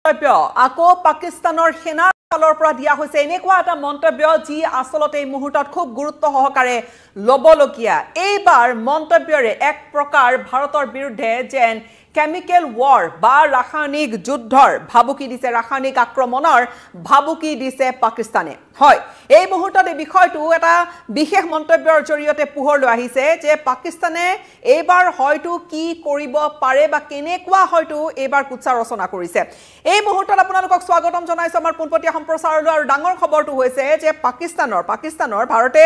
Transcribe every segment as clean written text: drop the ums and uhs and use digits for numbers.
আকৌ পাকিস্তানৰ সেনাৰ ফালৰ পৰা দিয়া হৈছে এনেকুৱা এটা মন্তব্য যি আসলতে এই মুহূৰ্তত খুব গুৰুত্ব সহকাৰে লবলগীয়া এইবাৰ মন্তব্যৰে এক প্ৰকাৰ ভাৰতৰ বিৰুদ্ধে যেন কেমিকেল ওয়াৰ বা ৰাসায়নিক যুদ্ধৰ ভাবুকি দিছে ৰাসায়নিক আক্ৰমণৰ ভাবুকি দিছে পাকিস্তানে হয় এই মুহূৰ্তত এই বিষয়টো এটা বিশেষ মন্তব্যৰ জৰিয়তে পোহৰ লৈ আহিছে যে পাকিস্তানে এইবাৰ হয়তো কি কৰিব পাৰে বা কেনেকুৱা হয়তো এইবাৰ কুৎসা ৰচনা কৰিছে এই মুহূৰ্তত আপোনালোকক স্বাগতম জনাইছো আমাৰ পোনপটীয়া সম্প্ৰচাৰলৈ আৰু ডাঙৰ খবৰটো হৈছে যে পাকিস্তানৰ ভাৰতে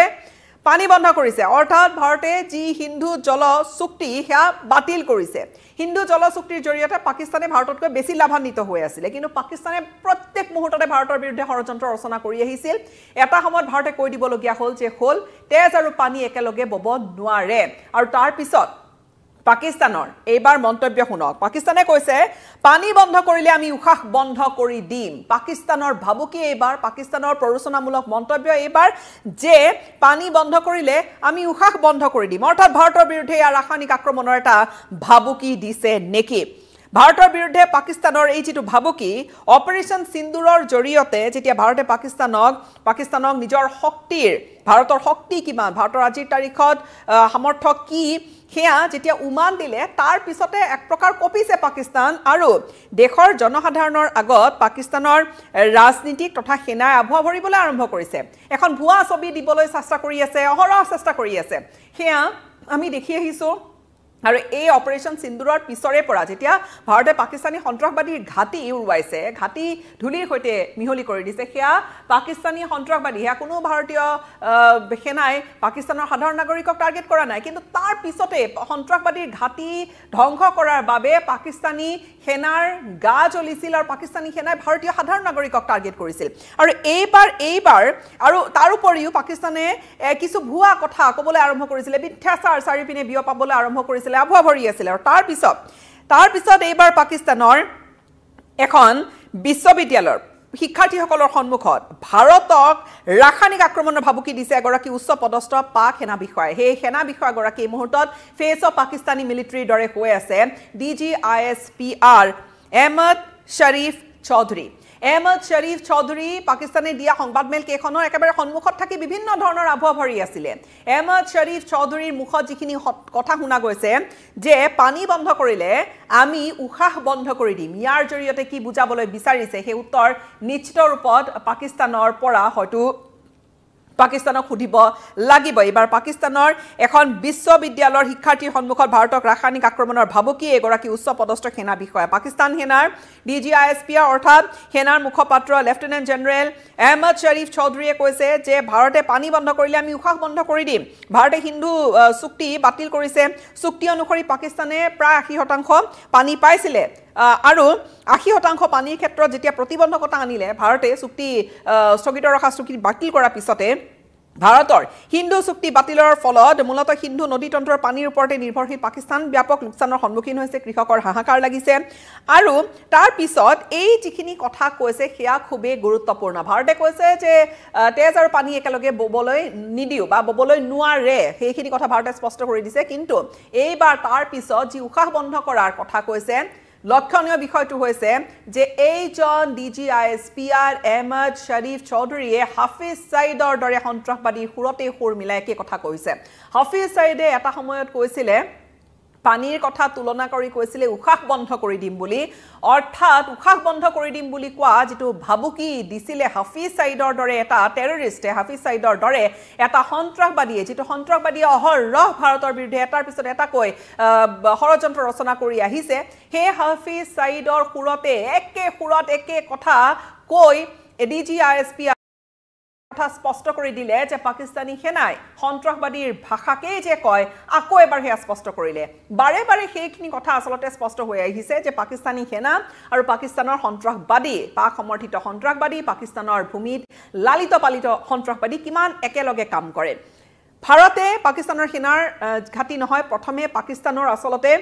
পানী বন্ধ কৰিছে অৰ্থাৎ ভাৰতে যি হিন্দু জল চুক্তি হেয়া বাতিল কৰিছে হিন্দু জল চুক্তিৰ জৰিয়তে পাকিস্তানে ভাৰততকৈ বেছি লাভান্বিত হৈ আছিল কিন্তু পাকিস্তানে প্ৰত্যেক মুহূৰ্ততে ভাৰতৰ বিৰুদ্ধে ষড়যন্ত্ৰ ৰচনা কৰি আহিছিল এটা সময়ত ভাৰতে কৈ দিবলগীয়া হ'ল যে তেজ আৰু পানী একেলগে বব নোৱাৰে আৰু তাৰ পিছত পাকিস্তানৰ এইবাৰ মন্তব্য শুনক পাকিস্তানে কৈছে পানী বন্ধ কৰিলে আমি উশাহ বন্ধ কৰি দিম পাকিস্তানৰ ভাবুকি এইবাৰ পাকিস্তানৰ প্ৰৰোচনামূলক মন্তব্য এইবাৰ যে পানী বন্ধ কৰিলে আমি উশাহ বন্ধ কৰি দিম অৰ্থাৎ ভাৰতৰ বিৰুদ্ধে ৰাসায়নিক আক্ৰমণৰ এটা ভাবুকি দিছে নেকি ভাৰতৰ বিৰুদ্ধে পাকিস্তানৰ এই যেটো ভাবুকি অপাৰেশন সিন্দুৰৰ জৰিয়তে যেতিয়া ভাৰতে পাকিস্তানক নিজৰ শক্তিৰ ভাৰতৰ শক্তি কিমান ভাৰতৰ আজিৰ তাৰিখত সামৰ্থ্য কি হেয়া যেতিয়া উমান দিলে তাৰ পিছতে এক প্ৰকাৰ কপিছে পাকিস্তান আৰু দেশৰ জনসাধাৰণৰ আগত পাকিস্তানৰ ৰাজনীতিক তথা সেনাই আভুৱা ভৰিবলৈ আৰম্ভ কৰিছে এখন ভুৱা ছবি দিবলৈ চেষ্টা কৰি আছে অহৰহ চেষ্টা কৰি আছে হেয়া আমি দেখি আহিছো আৰু এই অপাৰেশন সিন্দুৰৰ পিছৰে পৰা যেতিয়া ভাৰতে পাকিস্তানী সন্ত্ৰাসবাদীৰ ঘাটি উৰুৱাইছে ঘাটি ধুলিৰ হৈতে মিহলি কৰি দিছে হেয়া পাকিস্তানী সন্ত্ৰাসবাদী হেয়া কোনো ভাৰতীয় সেনাই পাকিস্তানৰ সাধাৰণ নাগৰিকক টাৰ্গেট কৰা নাই কিন্তু তাৰ পিছতে সন্ত্ৰাসবাদীৰ ঘাটি ধ্বংস কৰাৰ বাবে পাকিস্তানী সেনাৰ গা জ্বলিছিল আৰু পাকিস্তানী সেনাই ভাৰতীয় সাধাৰণ নাগৰিকক টাৰ্গেট কৰিছিল আৰু এইবাৰ আৰু তাৰ উপৰিও পাকিস্তানে কিছু ভুৱা কথা ক'বলৈ আৰম্ভ কৰিছিল মিথ্যাচাৰ চাৰিপিনে বিয়পাবলৈ আৰম্ভ কৰিছিল আভুৱা ভৰি আছিল আৰু তাৰ পিছত এইবাৰ পাকিস্তানৰ এখন বিশ্ববিদ্যালয়ৰ শিক্ষাৰ্থীসকলৰ সন্মুখত ভাৰতক ৰাসায়নিক আক্ৰমণৰ ভাবুকি দিছে এগৰাকী উচ্চ পদস্থ পাক সেনা বিষয়া সেই সেনা বিষয়াগৰাকী এই মুহূৰ্তত ফেচ অফ পাকিস্তানী মিলিটাৰীৰ দৰে হৈ আছে DGISPR আহমদ শৰীফ চৌধুৰী পাকিস্তানে দিয়া সংবাদমেল কেখনৰ একেবাৰে সন্মুখত থাকি বিভিন্ন ধৰণৰ আভুৱা ভৰি আছিল আহমদ শৰীফ চৌধুৰীৰ মুখত যিখিনি কথা শুনা গৈছে যে পানী বন্ধ কৰিলে আমি উশাহ বন্ধ কৰি দিম ইয়াৰ জৰিয়তে কি বুজাবলৈ বিচাৰিছে সেই উত্তৰ নিশ্চিত ৰূপত পাকিস্তানৰ পৰা হয়তো পাকিস্তানক খুদিব লাগিব এবাৰ পাকিস্তানৰ এখন বিশ্ববিদ্যালয়ৰ শিক্ষাৰ্থীৰ সন্মুখত ভাৰতক ৰাসায়নিক আক্ৰমণৰ ভাবুকি এগৰাকী উচ্চ পদস্থ সেনা বিষয়া পাকিস্তান সেনাৰ DGISPR অৰ্থাৎ সেনাৰ মুখপাত্ৰ লেফটেনেণ্ট জেনেৰেল আহমদ শৰীফ চৌধুৰীয়ে কৈছে যে ভাৰতে পানী বন্ধ কৰিলে আমি উশাহ বন্ধ কৰি দিম ভাৰতে হিন্দু চুক্তি বাতিল কৰিছে চুক্তি অনুসৰি পাকিস্তানে প্ৰায় 80% পানী পাইছিলে আৰু 80% পানীৰ ক্ষেত্ৰত যেতিয়া প্ৰতিবন্ধকতা আনিলে ভাৰতে চুক্তি স্থগিত ৰখা চুক্তি বাতিল কৰাৰ পিছতে ভাৰতৰ হিন্দু চুক্তি বাতিলৰ ফলত মূলত হিন্দু নদীতন্ত্ৰৰ পানীৰ ওপৰতে নিৰ্ভৰশীল পাকিস্তান ব্যাপক লোকচানৰ সন্মুখীন হৈছে কৃষকৰ হাহাকাৰ লাগিছে আৰু তাৰ পিছত এই যিখিনি কথা কৈছে সেয়া খুবেই গুৰুত্বপূৰ্ণ ভাৰতে কৈছে যে তেজ আৰু পানী একেলগে ববলৈ নিদিও বা ববলৈ নোৱাৰে সেইখিনি কথা ভাৰতে স্পষ্ট কৰি দিছে কিন্তু এইবাৰ তাৰ পিছত যি উশাহ বন্ধ কৰাৰ কথা কৈছে লক্ষণীয় বিষয়টো হৈছে যে এইজন DGISPR আহমদ শৰীফ চৌধুৰীয়ে হাফিজ সাইদৰ দৰে সন্ত্ৰাসবাদী সুৰতে সুৰ মিলাই একে কথা কৈছে হাফিজ সাইদে এটা সময়ত কৈছিলে পানীৰ কথা তুলনা কৰি কৈছিলে উশাহ বন্ধ কৰি দিম বুলি অৰ্থাৎ উশাহ বন্ধ কৰি দিম বুলি কোৱা যেটো ভাবুকি দিছিলে হাফিজ সাইদৰ দৰে এটা টেৰৰিষ্টে হাফিজ সাইদৰ দৰে এটা সন্ত্ৰাসবাদীয়ে যেটো সন্ত্ৰাসবাদীয়ে অহৰহ ভাৰতৰ বিৰুদ্ধে এটাৰ পিছত এটা কৈ ষড়যন্ত্ৰ ৰচনা কৰি আহিছে হে হাফিজ সাইদৰ সুৰতে একে কথা কৈ DGISPR কথা স্পষ্ট কৰি দিলে যে পাকিস্তানী সেনাই সন্ত্ৰাসবাদীৰ ভাষাকে যে কয় আকৌ এবাৰ হেয়া স্পষ্ট কৰিলে বাৰে সেইখিনি কথা আসলতে স্পষ্ট হৈ আহিছে যে পাকিস্তানী সেনা আৰু পাকিস্তানৰ সন্ত্ৰাসবাদী পাক সমৰ্থিত সন্ত্ৰাসবাদী পাকিস্তানৰ ভূমিত লালিত পালিত সন্ত্ৰাসবাদী কিমান একেলগে কাম কৰে ভাৰতে পাকিস্তানৰ সেনাৰ ঘাটি নহয় প্ৰথমে পাকিস্তানৰ আসলতে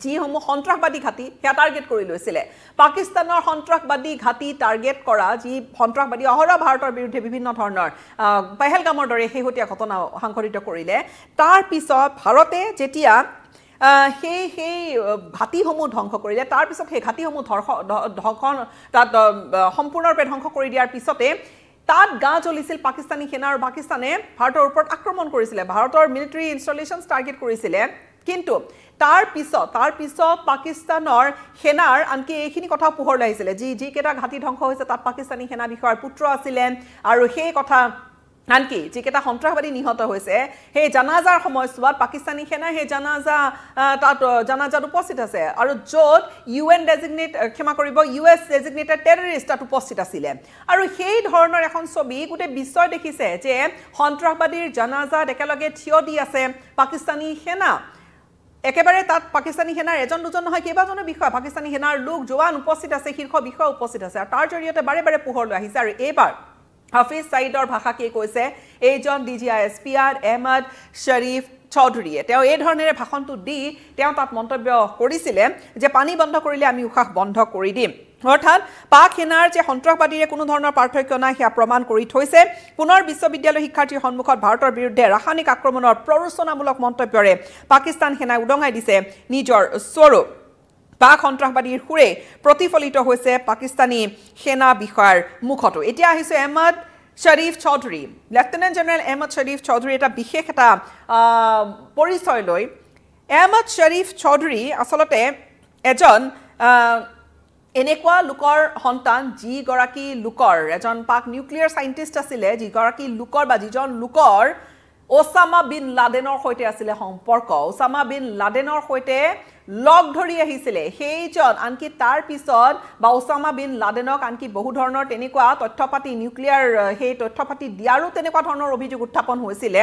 যিসমূহ সন্ত্ৰাসবাদী ঘাটি হেয়া টাৰ্গেট কৰি লৈছিলে পাকিস্তানৰ সন্ত্ৰাসবাদী ঘাটি টাৰ্গেট কৰা যি সন্ত্ৰাসবাদী অহৰহ ভাৰতৰ বিৰুদ্ধে বিভিন্ন ধৰণৰ পেহেলগামৰ দৰে হেহতীয়া ঘটনা সংঘটিত কৰিলে তাৰ পিছত ভাৰতে যেতিয়া সেই ঘাটিসমূহ ধ্বংস কৰিলে তাৰ পিছত সেই ঘাটিসমূহ ধৰ্ষণ তাত সম্পূৰ্ণৰূপে ধ্বংস কৰি দিয়াৰ পিছতে তাত গা জ্বলিছিল পাকিস্তানী সেনা আৰু পাকিস্তানে ভাৰতৰ ওপৰত আক্ৰমণ কৰিছিলে ভাৰতৰ মিলিটাৰী ইনষ্টলেশনছ টাৰ্গেট কৰিছিলে কিন্তু তাৰ পিছত পাকিস্তানৰ সেনাৰ আনকি এইখিনি কথা পোহৰলৈ আহিছিলে যি কেটা ঘাটি ধ্বংস হৈছে তাত পাকিস্তানী সেনা বিষয়াৰ পুত্ৰ আছিলে আৰু সেই কথা আনকি যিকেটা সন্ত্ৰাসবাদী নিহত হৈছে সেই জানাজাৰ সময়ছোৱাত পাকিস্তানী সেনা সেই জানাজাত উপস্থিত আছে আৰু য'ত UN ডেজিগনেট ক্ষমা কৰিব US ডেজিগনেটেড টেৰৰিষ্ট তাত উপস্থিত আছিলে আৰু সেই ধৰণৰ এখন ছবি গোটেই বিশ্বই দেখিছে যে সন্ত্ৰাসবাদীৰ জানাজাত একেলগে থিয় দি আছে পাকিস্তানী সেনা একেবাৰে তাত পাকিস্তানী সেনাৰ এজন দুজন নহয় কেইবাজনৰ বিষয় পাকিস্তানী সেনাৰ লোক জোৱান উপস্থিত আছে শীৰ্ষ বিষয় উপস্থিত আছে আৰু তাৰ জৰিয়তে বাৰে বাৰে পোহৰলৈ আহিছে আৰু এইবাৰ হাফিজ সাইদৰ ভাষা কি কৈছে এইজন DGISPR আহমদ শৰীফ চৌধুৰীয়ে তেওঁ এই ধৰণেৰে ভাষণটো দি তেওঁ তাত মন্তব্য কৰিছিলে যে পানী বন্ধ কৰিলে আমি উশাহ বন্ধ কৰি দিম অৰ্থাৎ পাক সেনাৰ যে সন্ত্ৰাসবাদীৰে কোনো ধৰণৰ পাৰ্থক্য নাই সেয়া প্ৰমাণ কৰি থৈছে পুনৰ বিশ্ববিদ্যালয় শিক্ষাৰ্থীৰ সন্মুখত ভাৰতৰ বিৰুদ্ধে ৰাসায়নিক আক্ৰমণৰ প্ৰৰোচনামূলক মন্তব্যৰে পাকিস্তান সেনাই উদঙাই দিছে নিজৰ স্বৰূপ পাক সন্ত্ৰাসবাদীৰ সুৰে প্ৰতিফলিত হৈছে পাকিস্তানী সেনা বিষয়াৰ মুখতো এতিয়া আহিছে আহমদ শৰীফ চৌধুৰী লেফটেনেণ্ট জেনেৰেল আহমদ শৰীফ চৌধুৰী এটা বিশেষ এটা পৰিচয় লৈ আহমদ শৰীফ চৌধুৰী আসলতে এজন এনেকুৱা লোকৰ সন্তান যিগৰাকী লোকৰ এজন পাক নিউক্লিয়াৰ সাইন্টিষ্ট আছিলে যিগৰাকী লোকৰ বা যিজন লোকৰ ওসামা বিন লাডেনৰ সৈতে আছিলে সম্পৰ্ক ওসামা বিন লাডেনৰ সৈতে লগ ধৰি আহিছিলে সেইজন আনকি তাৰ পিছত বা ওসামা বিন লাডেনক আনকি বহু ধৰণৰ তেনেকুৱা তথ্যপাতি নিউক্লিয়াৰ সেই তথ্যপাতি দিয়াৰো তেনেকুৱা ধৰণৰ অভিযোগ উত্থাপন হৈছিলে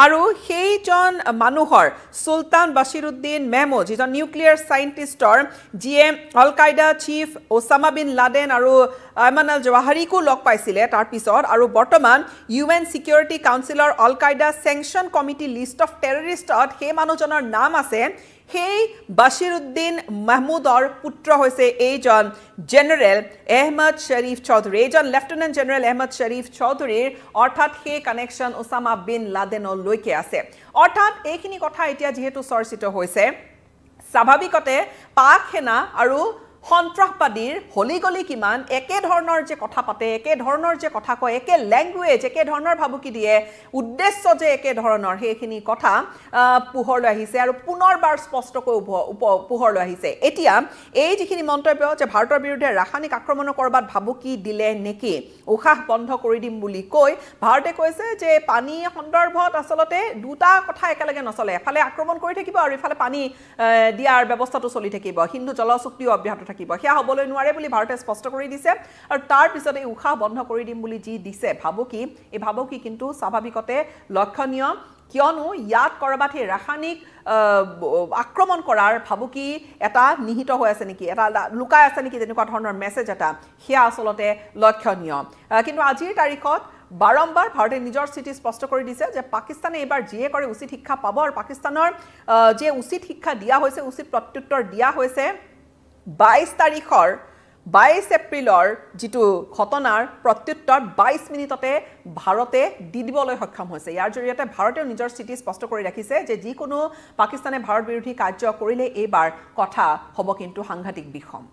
আৰু সেইজন মানুহৰ সুলতান বাশিৰুদ্দিন মেহমুদ যিজন নিউক্লিয়াৰ সাইন্টিষ্টৰ যিয়ে আল কায়দা চিফ ওসামা বিন লাডেন আৰু আয়মান আল জৱাহাৰিকো লগ পাইছিলে তাৰ পিছত আৰু বৰ্তমান UN সিকিউৰিটি কাউন্সিলৰ আল কায়দা স্যাংচন কমিটি লিষ্ট অফ টেৰৰিষ্টত সেই মানুহজনৰ নাম আছে সেই বাশিৰুদ্দিন মাহমুদৰ পুত্ৰ হৈছে এইজন জেনাৰেল আহমদ শৰীফ চৌধুৰী এইজন লেফটেনেণ্ট জেনাৰেল আহমদ শৰীফ চৌধুৰীৰ অৰ্থাৎ সেই কানেকশ্যন ওসামা বিন লাডেনলৈকে আছে অৰ্থাৎ এইখিনি কথা এতিয়া যেহেতু চৰ্চিত হৈছে স্বাভাৱিকতে পাক সেনা আৰু সন্ত্ৰাসবাদীৰ হলিগলি কিমান একে ধৰণৰ যে কথা পাতে একে ধৰণৰ যে কথা কয় একে ল্যাঙ্গুৱেজ একে ধৰণৰ ভাবুকি দিয়ে উদ্দেশ্য যে একে ধৰণৰ সেইখিনি কথা পোহৰলৈ আহিছে আৰু পুনৰবাৰ স্পষ্টকৈ পোহৰলৈ আহিছে এতিয়া এই যিখিনি মন্তব্য যে ভাৰতৰ বিৰুদ্ধে ৰাসায়নিক আক্ৰমণ কৰবাত ভাবুকি দিলে নেকি উশাহ বন্ধ কৰি দিম বুলি কৈ ভাৰতে কৈছে যে পানী সন্দৰ্ভত আসলতে দুটা কথা একেলগে নচলে এফালে আক্ৰমণ কৰি থাকিব আৰু ইফালে পানী দিয়াৰ ব্যৱস্থাটো চলি থাকিব হিন্দু জল চুক্তিও অব্যাহত থাকিব সেয়া হ'বলৈ নোৱাৰে বুলি ভাৰতে স্পষ্ট কৰি দিছে আৰু তাৰ পিছত এই উশাহ বন্ধ কৰি দিম বুলি যি দিছে ভাবুকি এই ভাবুকি কিন্তু স্বাভাৱিকতে লক্ষণীয় কিয়নো ইয়াত কৰবাত সেই ৰাসায়নিক আক্ৰমণ কৰাৰ ভাবুকি এটা নিহিত হৈ আছে নেকি এটা লুকাই আছে নেকি যেনেকুৱা ধৰণৰ মেছেজ এটা সেয়া আসলতে লক্ষণীয় কিন্তু আজিৰ তাৰিখত বাৰম্বাৰ ভাৰতে নিজৰ স্থিতি স্পষ্ট কৰি দিছে যে পাকিস্তানে এবাৰ যিয়ে কৰে উচিত শিক্ষা পাব আৰু পাকিস্তানৰ যে উচিত শিক্ষা দিয়া হৈছে উচিত প্ৰত্যুত্তৰ দিয়া হৈছে 22 এপ্ৰিলৰ যিটো ঘটনাৰ প্ৰত্যুত্তৰ 22 মিনিটতে ভাৰতে দিবলৈ সক্ষম হৈছে ইয়াৰ জৰিয়তে ভাৰতেও নিজৰ স্থিতি স্পষ্ট কৰি ৰাখিছে যে যিকোনো পাকিস্তানে ভাৰত বিৰোধী কাৰ্য কৰিলে এইবাৰ কথা হ'ব কিন্তু সাংঘাতিক বিষম